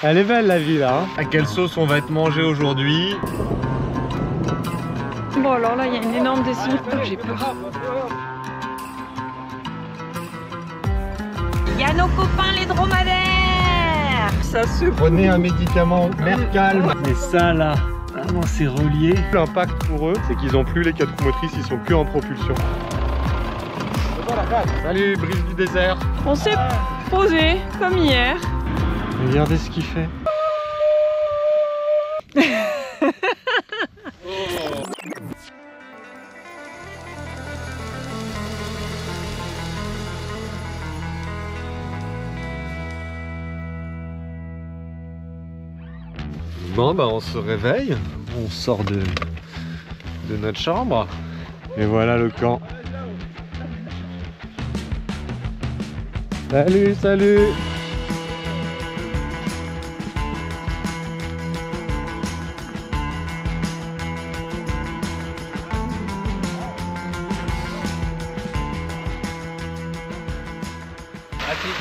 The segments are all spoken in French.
Elle est belle la vie là. À quelle sauce on va être mangé aujourd'hui? Bon alors là il y a une énorme descente, j'ai peur. Il y a nos copains les dromadaires. Ça se... Prenez un médicament Mercalm. Mais ça là, vraiment c'est relié. L'impact pour eux, c'est qu'ils n'ont plus les 4 roues motrices, ils sont que en propulsion. Salut, brise du désert. On s'est posé comme hier. Regardez ce qu'il fait. Bon bah on se réveille, on sort de notre chambre. Et voilà le camp. Salut, salut.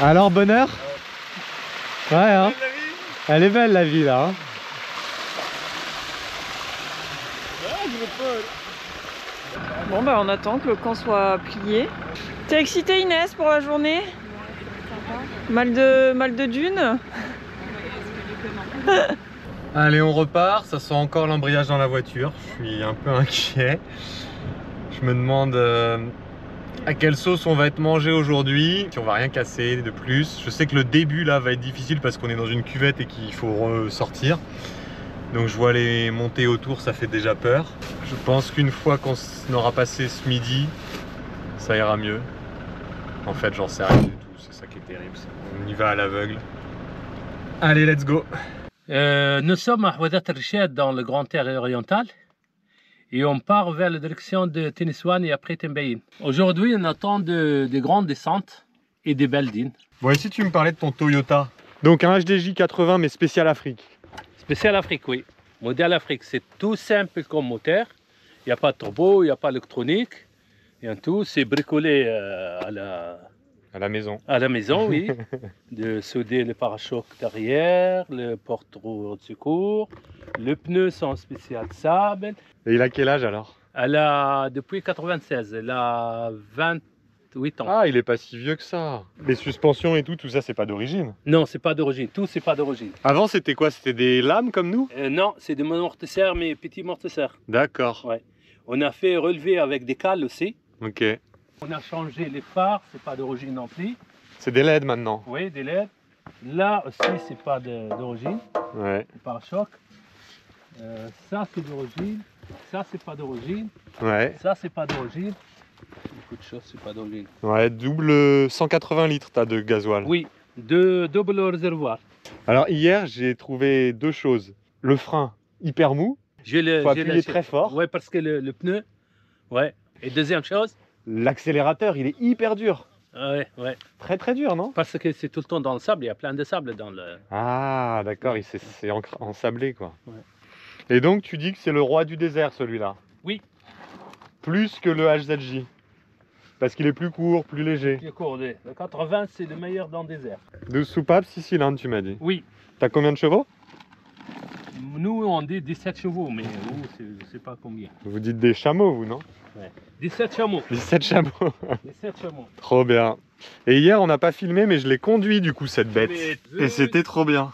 Alors bonheur? Ouais hein. Elle est belle la vie là hein. Bon bah on attend que le camp soit plié. T'es excitée Inès pour la journée? Mal de dunes? Allez on repart, ça sent encore l'embrayage dans la voiture, je suis un peu inquiet. Je me demande à quelle sauce on va être mangé aujourd'hui, si on va rien casser de plus. Je sais que le début là va être difficile parce qu'on est dans une cuvette et qu'il faut ressortir. Donc je vois les montées autour, ça fait déjà peur. Je pense qu'une fois qu'on aura passé ce midi, ça ira mieux. En fait j'en sais rien du tout, c'est ça qui est terrible. On y va à l'aveugle. Allez let's go. Nous sommes à Ouadat Richad dans le Grand Terre oriental et on part vers la direction de Ténisouane et après Tembaïn. Aujourd'hui on attend des grandes descentes et des belles dunes. Bon ici tu me parlais de ton Toyota. Donc un HDJ 80 mais spécial Afrique. Spécial Afrique, oui. Modèle Afrique, c'est tout simple comme moteur. Il n'y a pas de turbo, il n'y a pas d'électronique. Et en tout, c'est bricolé à la maison, oui. De souder le pare-choc derrière, le porte-roues de secours, le pneu sont spécial sable. Et il a quel âge alors? Elle a depuis 96, elle a 28 ans. Ah, il est pas si vieux que ça. Les suspensions et tout ça c'est pas d'origine? Non, c'est pas d'origine, tout c'est pas d'origine. Avant c'était quoi? C'était des lames comme nous? Non, c'est des amortisseurs, mais petits amortisseurs. D'accord. Ouais. On a fait relever avec des cales aussi. Ok. On a changé les phares, c'est pas d'origine non plus. C'est des LED maintenant? Oui, des LED. Là aussi, c'est pas d'origine. Ouais. Le pare-choc. Ça, c'est d'origine. Ça, c'est pas d'origine. Ouais. Ça, c'est pas d'origine. Beaucoup de choses, c'est pas d'origine. Ouais, double 180 litres t'as de gasoil. Oui, double réservoir. Alors hier, j'ai trouvé deux choses. Le frein hyper mou. Faut appuyer très fort. Ouais, parce que le pneu. Ouais. Et deuxième chose. L'accélérateur, il est hyper dur. Ouais, ouais. Très très dur, non? Parce que c'est tout le temps dans le sable, il y a plein de sable dans le... Ah, d'accord, c'est ensablé, quoi. Ouais. Et donc, tu dis que c'est le roi du désert, celui-là? Oui. Plus que le HZJ? Parce qu'il est plus court, plus léger. Plus court, le 80, c'est le meilleur dans le désert. 12 soupapes, 6 cylindres, tu m'as dit? Oui. T'as combien de chevaux? Nous, on dit 17 chevaux, mais vous, je ne sais pas combien. Vous dites des chameaux, vous, non? Ouais. 17 chameaux. 17 chameaux. 17 chameaux. Trop bien. Et hier, on n'a pas filmé, mais je l'ai conduit, du coup, cette bête. Et c'était trop bien.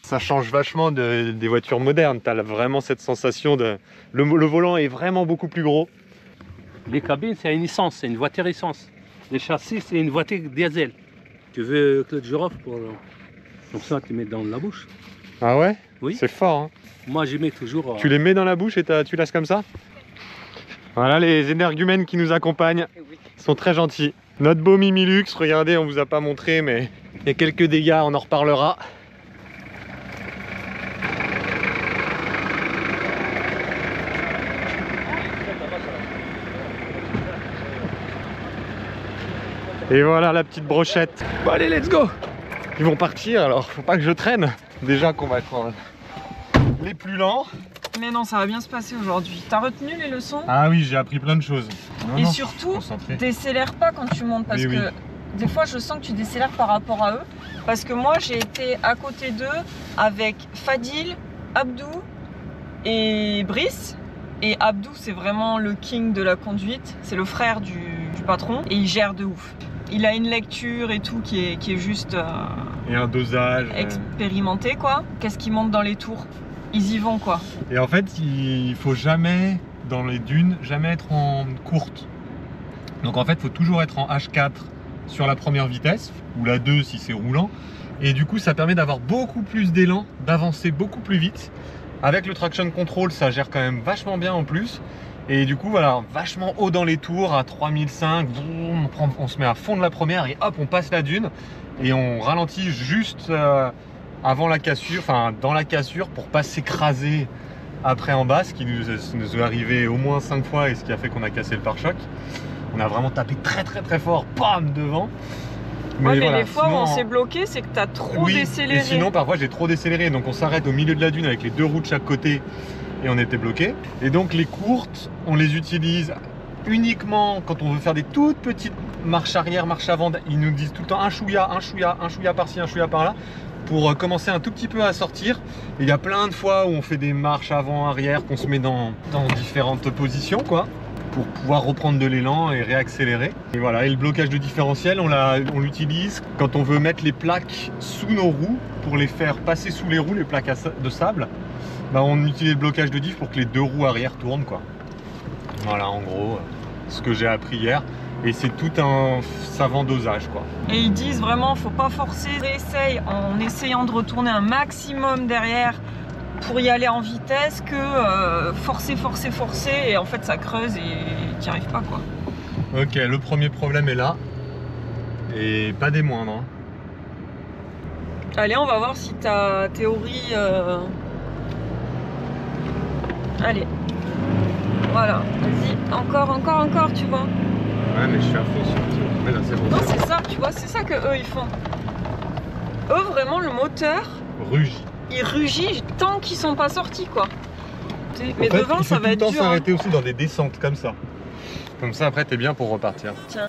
Ça change vachement des voitures modernes. T'as vraiment cette sensation de... Le volant est vraiment beaucoup plus gros. Les cabines, c'est une essence, c'est une voiture essence. Les châssis, c'est une voiture diesel. Tu veux que le girofle pour... Comme ça, tu mets dans la bouche. Ah ouais? Oui. C'est fort, hein? Moi, je mets toujours... Tu les mets dans la bouche et tu laisses comme ça? Voilà les énergumènes qui nous accompagnent. Ils sont très gentils. Notre beau Mimilux, regardez, on vous a pas montré, mais il y a quelques dégâts, on en reparlera. Et voilà la petite brochette. Bon allez, let's go! Ils vont partir, alors faut pas que je traîne. Déjà qu'on va être les plus lents. Mais non, ça va bien se passer aujourd'hui. T'as retenu les leçons? Ah oui, j'ai appris plein de choses. Et surtout, décélère pas quand tu montes parce que des fois je sens que tu décélères par rapport à eux. Parce que moi j'ai été à côté d'eux avec Fadil, Abdou et Brice. Et Abdou c'est vraiment le king de la conduite, c'est le frère du patron et il gère de ouf. Il a une lecture et tout qui est juste et un dosage expérimenté quoi. Qu'est-ce qui monte dans les tours? Ils y vont quoi. Et en fait il faut jamais dans les dunes, jamais être en courte. Donc en fait il faut toujours être en H4 sur la première vitesse ou la 2 si c'est roulant. Et du coup ça permet d'avoir beaucoup plus d'élan, d'avancer beaucoup plus vite. Avec le traction control, ça gère quand même vachement bien en plus. Et du coup, voilà, vachement haut dans les tours, à 3005, boum, on se met à fond de la première et hop, on passe la dune. Et on ralentit juste avant la cassure, enfin dans la cassure pour pas s'écraser après en bas, ce qui nous est arrivé au moins 5 fois et ce qui a fait qu'on a cassé le pare-choc. On a vraiment tapé très fort, bam, devant. Mais voilà, les fois sinon, où on s'est bloqué, c'est que tu as trop décéléré. Et sinon, parfois, j'ai trop décéléré. Donc, on s'arrête au milieu de la dune avec les 2 roues de chaque côté et on était bloqué. Et donc, les courtes, on les utilise uniquement quand on veut faire des toutes petites marches arrière, marches avant. Ils nous disent tout le temps un chouïa par-ci, un chouïa par-là pour commencer un tout petit peu à sortir. Et il y a plein de fois où on fait des marches avant-arrière, qu'on se met dans différentes positions, quoi, pour pouvoir reprendre de l'élan et réaccélérer. Et voilà, et le blocage de différentiel, on l'utilise quand on veut mettre les plaques sous nos roues pour les faire passer sous les roues, les plaques de sable. Bah, on utilise le blocage de diff pour que les 2 roues arrière tournent, quoi. Voilà, en gros, ce que j'ai appris hier. Et c'est tout un savant dosage, quoi. Et ils disent vraiment, faut pas forcer, essaye en essayant de retourner un maximum derrière pour y aller en vitesse que forcer et en fait ça creuse et tu n'y arrives pas quoi. Ok, le premier problème est là et pas des moindres. Hein. Allez, on va voir si ta théorie... Allez, voilà, vas-y, encore, tu vois. Ouais, mais je suis à fond sur le tour. Mais là c'est bon. Non, c'est ça, tu vois, c'est ça que eux ils font. Eux vraiment le moteur rugit. Il rugit tant qu'ils sont pas sortis quoi. Mais en fait, devant ça va être dur. Il faut tout le temps s'arrêter aussi dans des descentes comme ça. Comme ça après t'es bien pour repartir. Tiens.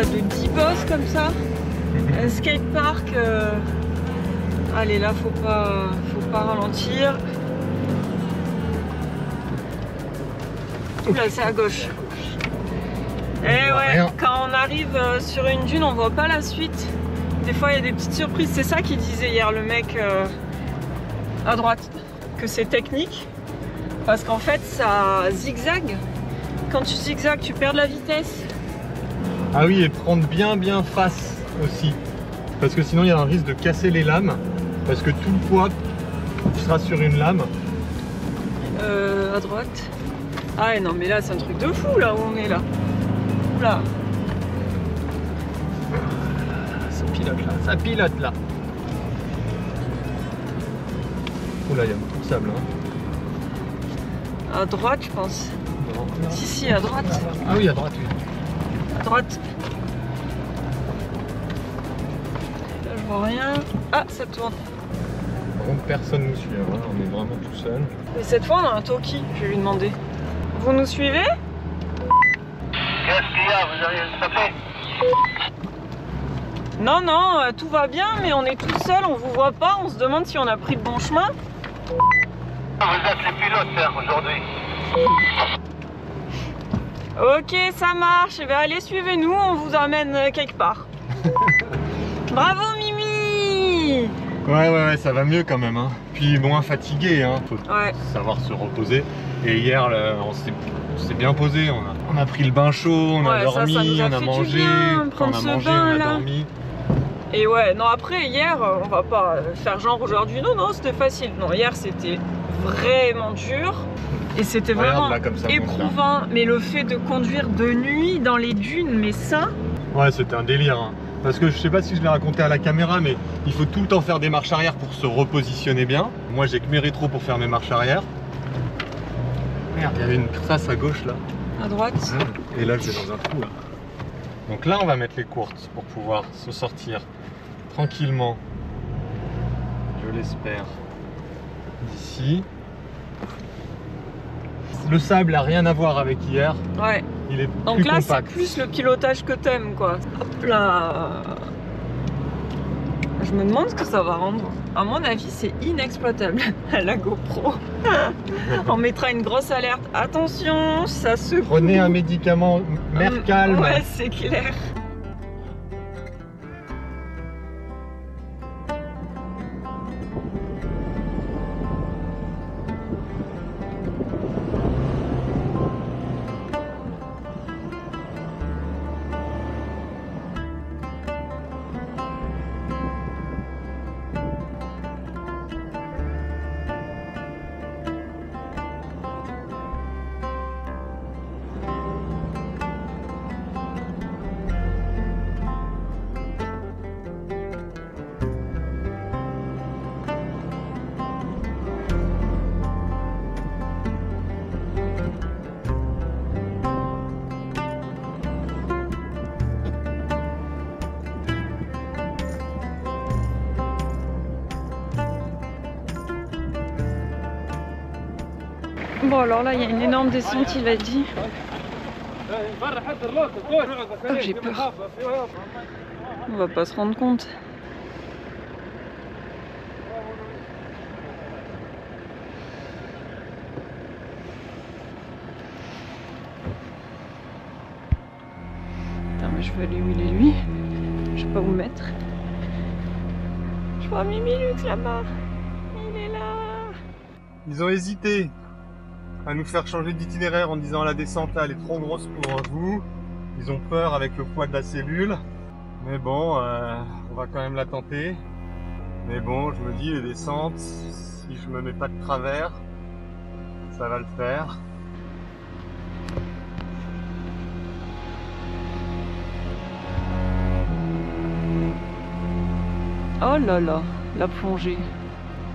De 10 bosses comme ça, un skatepark, allez là faut pas ralentir. Là c'est à gauche. Et ouais, quand on arrive sur une dune on voit pas la suite. Des fois il y a des petites surprises, c'est ça qu'il disait hier le mec à droite, que c'est technique parce qu'en fait ça zigzague. Quand tu zigzagues tu perds de la vitesse. Ah oui, et prendre bien face aussi. Parce que sinon il y a un risque de casser les lames. Parce que tout le poids sera sur une lame. À droite. Ah non mais là c'est un truc de fou là où on est là. Oula. Ça pilote là. Oula, il y a beaucoup de sable. Hein. À droite je pense. Non. Si, à droite. Ah oui, à droite, oui. À droite. Là je vois rien. Ah, ça tourne. Par contre, personne nous suit, hein. On est vraiment tout seul. Mais cette fois, on a un Toki, je vais lui demander. Vous nous suivez? Qu'est-ce qu'il y a? Vous avez tapé? Non, tout va bien, mais on est tout seul, on vous voit pas, on se demande si on a pris le bon chemin. Vous êtes les pilotes aujourd'hui. Ok, ça marche. Eh bien, allez, suivez-nous, on vous amène quelque part. Bravo, Mimi! Ouais, ça va mieux quand même. Hein. Puis moins fatigué, hein. Faut savoir se reposer. Et hier, on s'est bien posé. On a pris le bain chaud, on a dormi, on a mangé. Quand on a mangé, on a dormi. Et ouais, non, après, hier, on va pas faire genre aujourd'hui. Non, c'était facile. Non, hier, c'était vraiment dur. Et c'était vraiment éprouvant. Mais le fait de conduire de nuit dans les dunes, mais ça... Ouais, c'était un délire. Hein. Parce que je sais pas si je l'ai raconté à la caméra, mais il faut tout le temps faire des marches arrière pour se repositionner bien. Moi, j'ai que mes rétros pour faire mes marches arrière. Merde, il y avait une trace à gauche là. À droite. Et là, je vais dans un trou là. Donc là, on va mettre les courtes pour pouvoir se sortir tranquillement, je l'espère, d'ici. Le sable n'a rien à voir avec hier. Ouais. Il est donc plus là, compact. c'est plus le pilotage que t'aimes, quoi. Hop là. Je me demande ce que ça va rendre. À mon avis, c'est inexploitable à la GoPro. On mettra une grosse alerte. Attention, ça se... Prenez un médicament, mer calme. Ouais, c'est clair. Bon alors là il y a une énorme descente, il a dit. Oh, j'ai peur. On va pas se rendre compte. Attends mais je veux aller où il est lui. Je sais pas où me mettre. Je vois Mimilux là-bas. Il est là. Ils ont hésité à nous faire changer d'itinéraire en disant la descente là elle est trop grosse pour vous. Ils ont peur avec le poids de la cellule. Mais bon, on va quand même la tenter. Mais bon, je me dis les descentes, si je me mets pas de travers, ça va le faire. Oh là là, la plongée.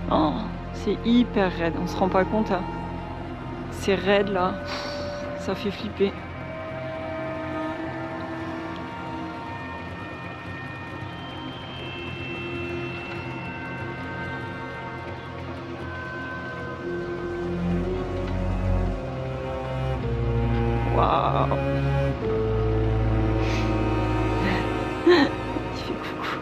Oh, c'est hyper raide, on se rend pas compte. Hein. C'est raide là, ça fait flipper. Waouh. Il fait coucou.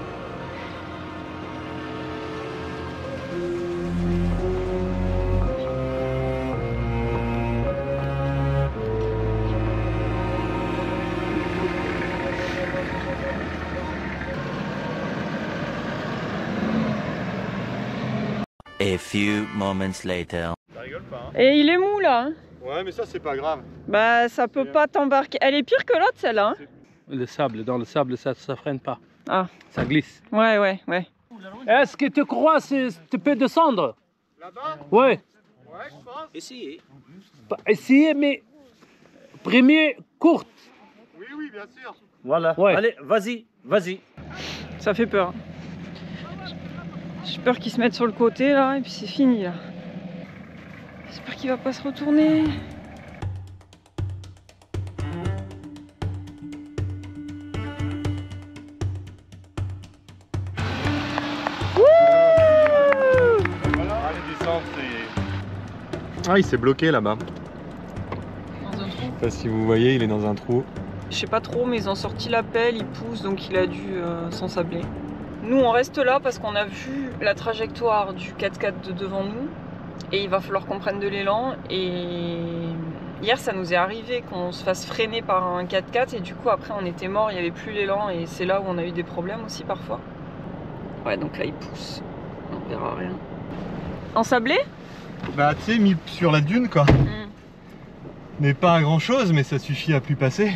A few moments later. Ça rigole pas, hein? Et il est mou là. Hein. Ouais, mais ça c'est pas grave. Bah ça peut pas t'embarquer. Elle est pire que l'autre celle-là. Hein. Le sable, dans le sable, ça freine pas. Ah. Ça glisse. Ouais, ouais, ouais. Est-ce que tu crois que tu peux descendre? Là-bas? Ouais. Ouais, je pense. Essayez. Essayez, mais premier courte. Oui, oui, bien sûr. Voilà. Ouais. Allez, vas-y, vas-y. Ça fait peur. J'ai peur qu'il se mette sur le côté là et puis c'est fini là. J'espère qu'il va pas se retourner. Voilà, les descentes, c'est... Ah, il s'est bloqué là-bas. Dans un trou. Je sais pas si vous voyez, il est dans un trou. Je sais pas trop, mais ils ont sorti la pelle, il pousse donc il a dû s'ensabler. Nous on reste là parce qu'on a vu la trajectoire du 4x4 de devant nous et il va falloir qu'on prenne de l'élan. Et hier ça nous est arrivé qu'on se fasse freiner par un 4x4 et du coup après on était mort, il n'y avait plus l'élan et c'est là où on a eu des problèmes aussi parfois. Ouais, donc là il pousse, on verra rien. Ensablé? Bah tu sais, mis sur la dune quoi. Mais pas à grand chose, mais ça suffit à plus passer.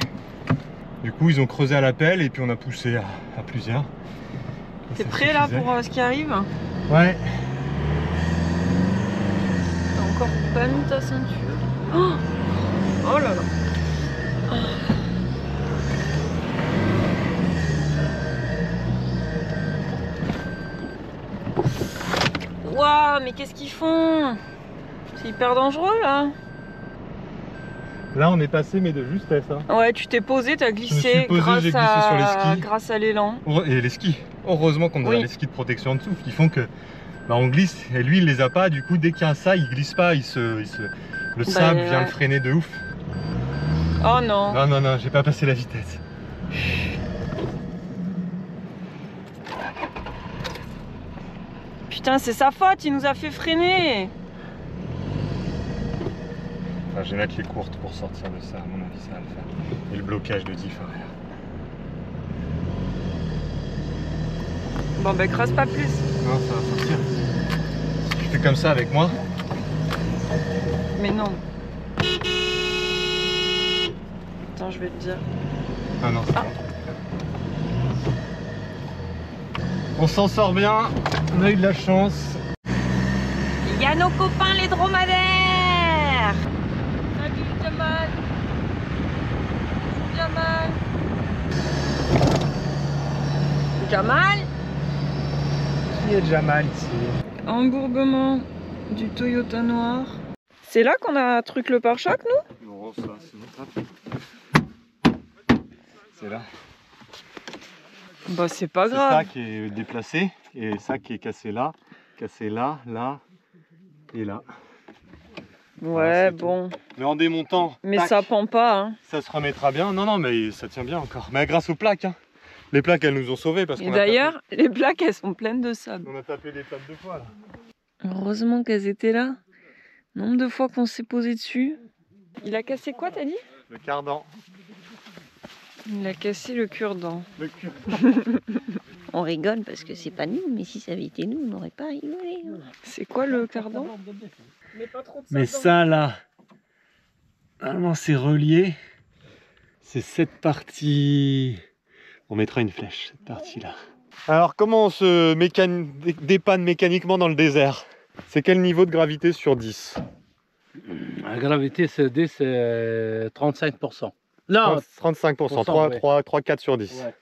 Du coup ils ont creusé à la pelle et puis on a poussé à plusieurs. T'es prêt là pour ce qui arrive? Ouais. T'as encore pas mis ta ceinture? Oh, oh là là. Waouh, mais qu'est-ce qu'ils font? C'est hyper dangereux là. Là on est passé mais de justesse. Hein. Ouais, tu t'es posé, t'as glissé, j'ai glissé sur les skis. Grâce à l'élan. Et les skis. Heureusement qu'on a les skis de protection en dessous qui font que bah, on glisse et lui il les a pas. Du coup dès qu'il y a ça il glisse pas, le sable vient le freiner de ouf. Oh non. Non non non, j'ai pas passé la vitesse. Putain, c'est sa faute, il nous a fait freiner. Enfin, je vais mettre les courtes pour sortir de ça, à mon avis ça va le faire. Et le blocage de diff arrière. Bon ben creuse pas plus. Non, ça va sortir. Si tu fais comme ça avec moi. Mais non. Attends, je vais te dire. Ah non, c'est bon. On s'en sort bien, on a eu de la chance. Il y a nos copains les dromadaires. Salut Jamal. Jamal. Jamal. Qui est Jamal ici? Embourbement du Toyota noir. C'est là qu'on a truc le pare-choc nous? Non, ça c'est notre. C'est là. Bah c'est pas grave. C'est ça qui est déplacé et ça qui est cassé là, là et là. Ouais, voilà, bon. Tout. Mais en démontant, mais tac, ça pend pas hein. Ça se remettra bien. Non non mais ça tient bien encore. Mais grâce aux plaques hein. Les plaques elles nous ont sauvés parce qu'on d'ailleurs les plaques elles sont pleines de sable. On a tapé les plaques 2 fois là. Heureusement qu'elles étaient là. Nombre de fois qu'on s'est posé dessus. Il a cassé quoi t'as dit? Le cardan. Il a cassé le cure-dent. Le cure-dent. On rigole parce que c'est pas nous, mais si ça avait été nous, on n'aurait pas rigolé. C'est quoi le cardan? Mais ça là, normalement c'est relié. C'est cette partie. On mettra une flèche, cette partie là. Alors comment on se dépanne mécaniquement dans le désert? C'est quel niveau de gravité sur 10? La gravité c'est 10, c'est 35%. Non, 35%, 3-4 sur 10. Ouais.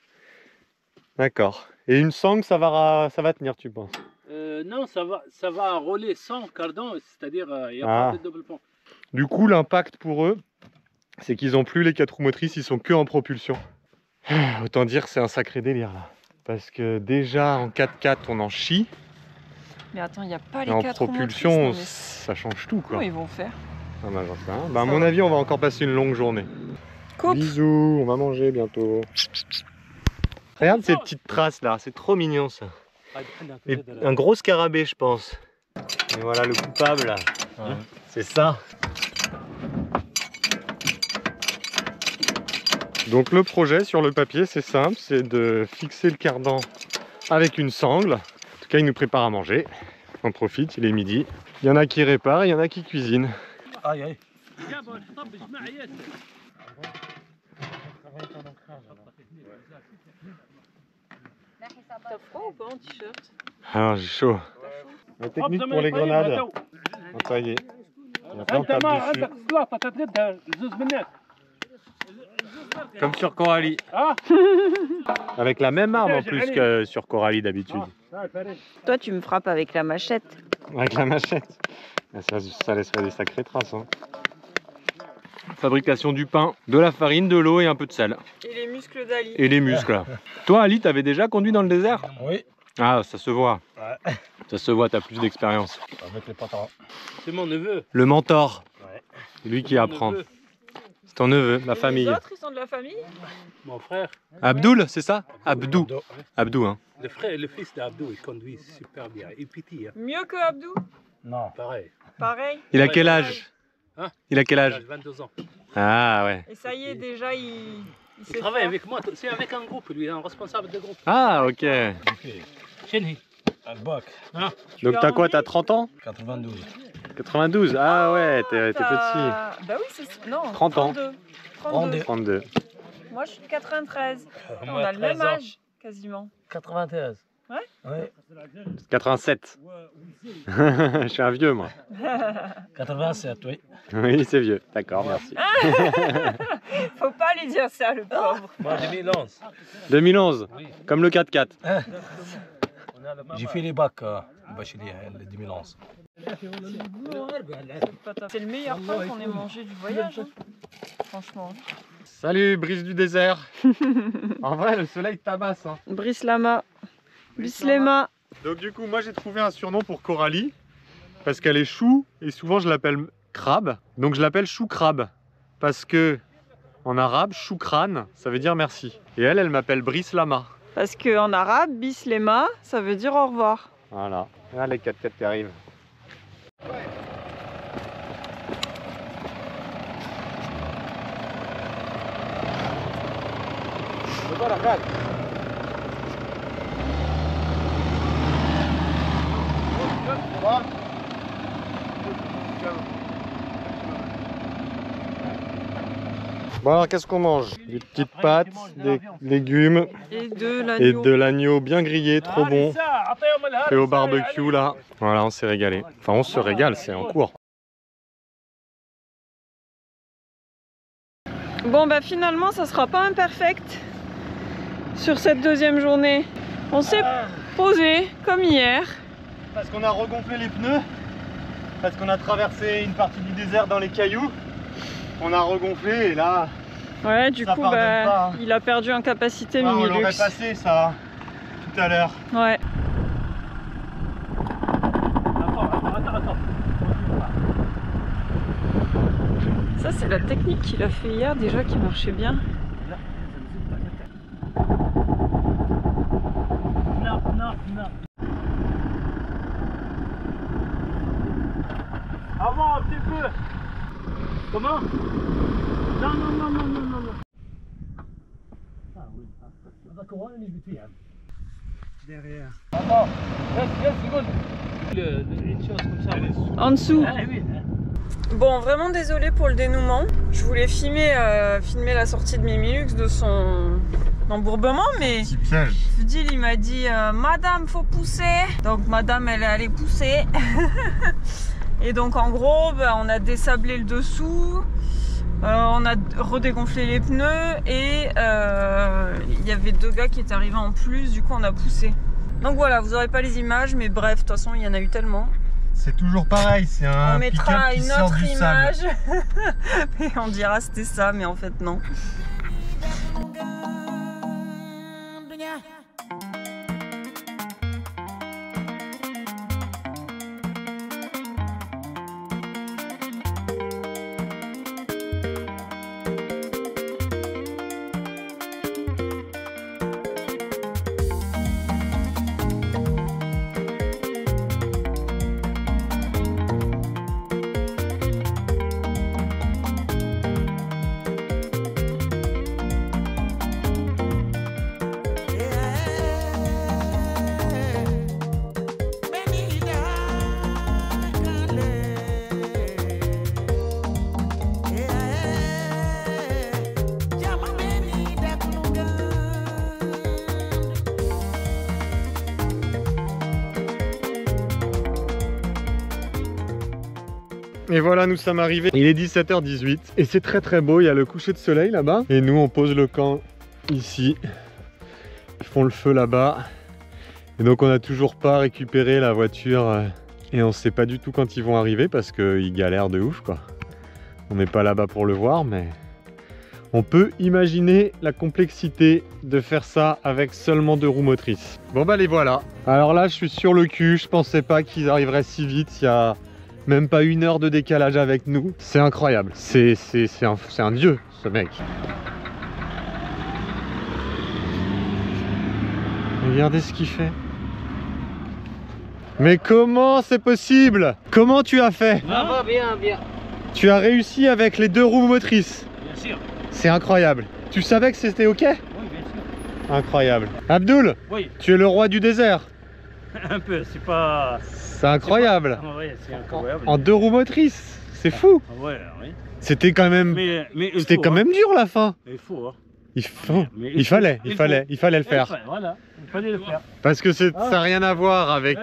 D'accord. Et une sangle, ça va tenir, tu penses? Non, ça va rouler sans cardan, c'est-à-dire il n'y a pas de double pont. Du coup, l'impact pour eux, c'est qu'ils n'ont plus les 4 roues motrices, ils sont que en propulsion. Autant dire que c'est un sacré délire là. Parce que déjà en 4x4 on en chie. Mais attends, il n'y a pas les en 4 roues propulsion, motrices, ça change tout quoi. comment ils vont faire? Ah bah, j'en sais rien. Bah, à mon avis, on va encore passer une longue journée. Coupe. Bisous, on va manger bientôt. Regarde ces petites traces là, c'est trop mignon ça. Et un gros scarabée je pense. Et voilà le coupable là. Ouais. C'est ça. Donc le projet sur le papier c'est simple, c'est de fixer le cardan avec une sangle. En tout cas il nous prépare à manger. On profite, il est midi. Il y en a qui réparent, il y en a qui cuisinent. Aïe aïe. T'as froid ou pas en t-shirt? Alors j'ai chaud. La technique pour les grenades. Entaillé. Et après on tape dessus. Comme sur Coralie. Avec la même arme en plus que sur Coralie d'habitude. Toi, tu me frappes avec la machette. Avec la machette. Ça laisserait des sacrées traces. Hein. Fabrication du pain, de la farine, de l'eau et un peu de sel. Et les muscles d'Ali. Et les muscles. Toi Ali, t'avais déjà conduit dans le désert? Oui. Ah, ça se voit. Ouais. Ça se voit, t'as plus d'expérience. Avec les pantalons. C'est mon neveu. Le mentor. Ouais. C'est lui qui apprend. C'est ton neveu, la famille. Les autres, ils sont de la famille? Mon frère. Abdoul, c'est ça? Abdou. Abdou. Abdou, hein. Le frère et le fils d'Abdou, ils conduisent super bien. Et petit, hein. Mieux que Abdou? Non. Pareil. Pareil. Il a quel âge? Hein? Il a quel Il âge? a 22 ans. Ah ouais. Et ça y est, déjà, il Il travaille avec moi, c'est avec un groupe, lui, un responsable de groupe. Ah ok. Chéni. Albok. Donc t'as quoi? T'as 30 ans? 92. 92. Ah ouais, t'es petit. Bah oui, c'est... Non, 30 ans. 32. 32. Moi, je suis 93. On Moi, a le même 13 ans. âge, quasiment. 93. Ouais. 87. Je suis un vieux, moi. 87, oui. Oui, c'est vieux. D'accord, merci. Faut pas lui dire ça, le pauvre. Moi, 2011. 2011, Oui. comme le 4x4. J'ai fait les bacs bachelier en 2011. C'est le meilleur pain qu'on ait mangé du voyage, hein. Franchement. Salut, Brice du désert. En vrai, le soleil tabasse. Hein. Brislama. Bislema. Donc du coup, moi j'ai trouvé un surnom pour Coralie parce qu'elle est chou et souvent je l'appelle crabe. Donc je l'appelle chou crabe parce que en arabe, choukran, ça veut dire merci. Et elle m'appelle Brislama. Parce qu'en arabe, Bislema, ça veut dire au revoir. Voilà. Là, les 4x4 qui arrivent. Bon alors qu'est-ce qu'on mange? Des petites pâtes, des légumes Et de l'agneau. et de l'agneau bien grillé, trop bon. Fait au barbecue là. Voilà, on s'est régalé. Enfin on se régale, c'est en cours. Bon bah finalement ça sera pas imperfect sur cette deuxième journée. On s'est posé comme hier. Parce qu'on a regonflé les pneus, parce qu'on a traversé une partie du désert dans les cailloux. On a regonflé et là... Ouais, du coup bah, pas, hein. Il a perdu en capacité Minilux. On l'aurait passé ça tout à l'heure. Ouais. Attends. Ça c'est la technique qu'il a fait hier déjà qui marchait bien. Non. Avant un petit peu. Comment? Non. Ah oui. D'accord, on est vite. Derrière. Attends, reste seconde. Une chose comme ça. En dessous. Ah, oui. Bon, vraiment désolé pour le dénouement. Je voulais filmer la sortie de Minilux de son embourbement, mais Petit piège. Fudil il m'a dit Madame, faut pousser. Donc Madame, elle est allée pousser. Et donc en gros, on a désablé le dessous, on a redégonflé les pneus et il y avait 2 gars qui étaient arrivés en plus, du coup on a poussé. Donc voilà, vous n'aurez pas les images, mais bref, de toute façon il y en a eu tellement. C'est toujours pareil, c'est un On mettra pick-up qui une sort autre du sable. image et on dira c'était ça, mais en fait non. Et voilà, nous sommes arrivés. Il est 17h18 et c'est très beau. Il y a le coucher de soleil là-bas. Et nous, on pose le camp ici. Ils font le feu là-bas. Et donc, on n'a toujours pas récupéré la voiture. Et on ne sait pas du tout quand ils vont arriver parce qu'ils galèrent de ouf, quoi. On n'est pas là-bas pour le voir, mais on peut imaginer la complexité de faire ça avec seulement 2 roues motrices. Bon bah les voilà. Alors là, je suis sur le cul. Je pensais pas qu'ils arriveraient si vite. Il y a même pas 1 heure de décalage avec nous. C'est incroyable. C'est un dieu, ce mec. Regardez ce qu'il fait. Mais comment c'est possible? Comment tu as fait? Ça va bien. Tu as réussi avec les 2 roues motrices. Bien sûr. C'est incroyable. Tu savais que c'était ok? Oui, bien sûr. Incroyable. Abdul, Oui, tu es le roi du désert. un peu, c'est pas... C'est incroyable. Ah ouais, c'est incroyable. En 2 roues motrices. C'est fou. Ah ouais, oui. C'était quand même... Mais il C'était faut, quand même dur la fin. Il faut, hein. Il fallait le faire. Voilà, il fallait le faire. Parce que ça n'a rien à voir avec,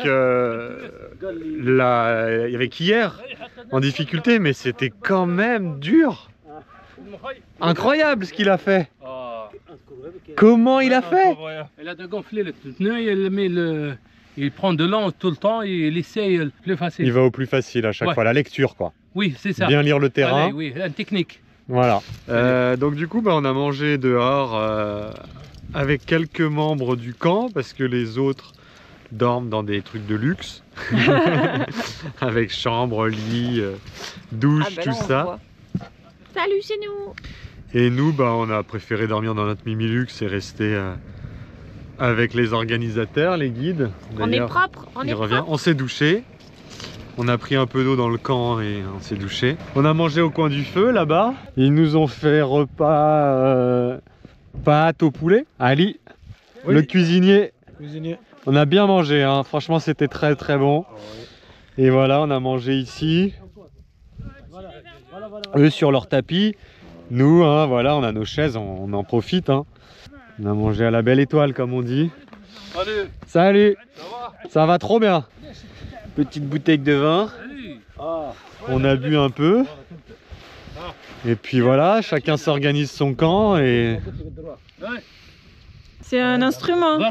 avec hier en difficulté, mais c'était quand même dur. Incroyable ce qu'il a fait. Comment il a fait? Il a dégonflé le pneu, il prend de l'eau tout le temps et il essaye le plus facile. Il va au plus facile à chaque fois, la lecture quoi. Oui, c'est ça. Bien lire le terrain. Allez, oui, la technique. Voilà. Donc du coup, on a mangé dehors avec quelques membres du camp parce que les autres dorment dans des trucs de luxe. Avec chambre, lit, douche, tout ça. Salut, c'est nous. Et nous, on a préféré dormir dans notre Mimilux et rester avec les organisateurs, les guides. On est propre, on est revient. propre. On s'est douché. On a pris un peu d'eau dans le camp et on s'est douché. On a mangé au coin du feu là-bas. Ils nous ont fait repas pâtes au poulet. Ali, oui. Le cuisinier. On a bien mangé, hein. Franchement c'était très très bon. Et voilà, on a mangé ici. Eux sur leur tapis. Nous, hein, voilà, on a nos chaises, on en profite. Hein. On a mangé à la belle étoile comme on dit. Salut. Salut. Ça va trop bien. Petite bouteille de vin. On a bu un peu. Et puis voilà, chacun s'organise son camp et... C'est un instrument. Ah,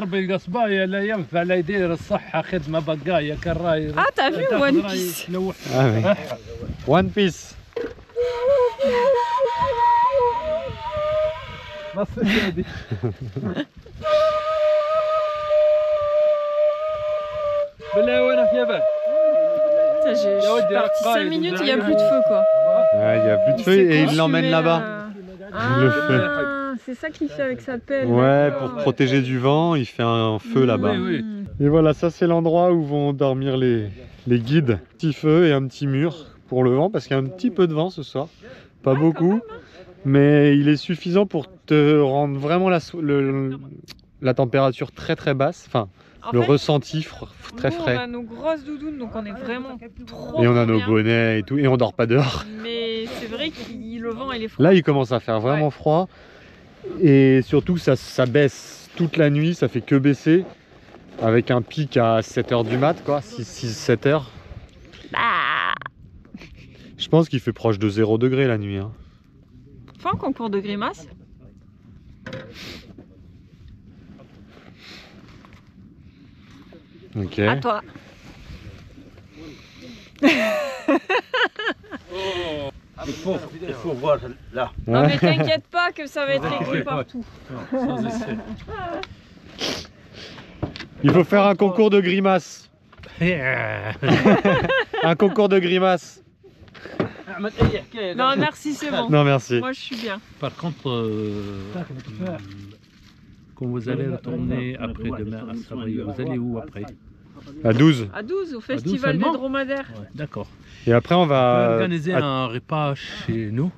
t'as vu One Piece? Ah oui. One Piece. Je suis parti 5 minutes, il n'y a plus de feu quoi. Ouais, il n'y a plus de feu et il l'emmène là-bas. C'est ça qu'il fait avec sa pelle. Ouais, pour protéger du vent, il fait un feu là-bas. Oui. Et voilà, ça c'est l'endroit où vont dormir les guides. Petit feu et un petit mur pour le vent parce qu'il y a un petit peu de vent ce soir. Pas beaucoup, mais il est suffisant pour te rendre vraiment la température très très basse. Enfin, le ressenti très frais. On a nos grosses doudounes, donc on est vraiment trop Et on a nos bien. bonnets et tout, et on dort pas dehors. Mais c'est vrai que le vent il est froid. Là, il commence à faire vraiment froid. Et surtout, ça baisse toute la nuit, ça fait que baisser. Avec un pic à 7 h du mat, quoi, 6-7 h. Je pense qu'il fait proche de 0 degré la nuit. Hein. Fais un concours de grimaces. Ok. À toi. Il faut voir là. Non mais t'inquiète pas que ça va être écrit partout. Il faut faire un concours de grimaces. Un concours de grimaces. Non merci, c'est bon. Non merci. Moi je suis bien. Par contre, quand vous allez retourner après demain à Savoie, vous allez où après? À 12. À 12 au festival des dromadaires. Ouais, d'accord. Et après on va organiser un repas chez nous.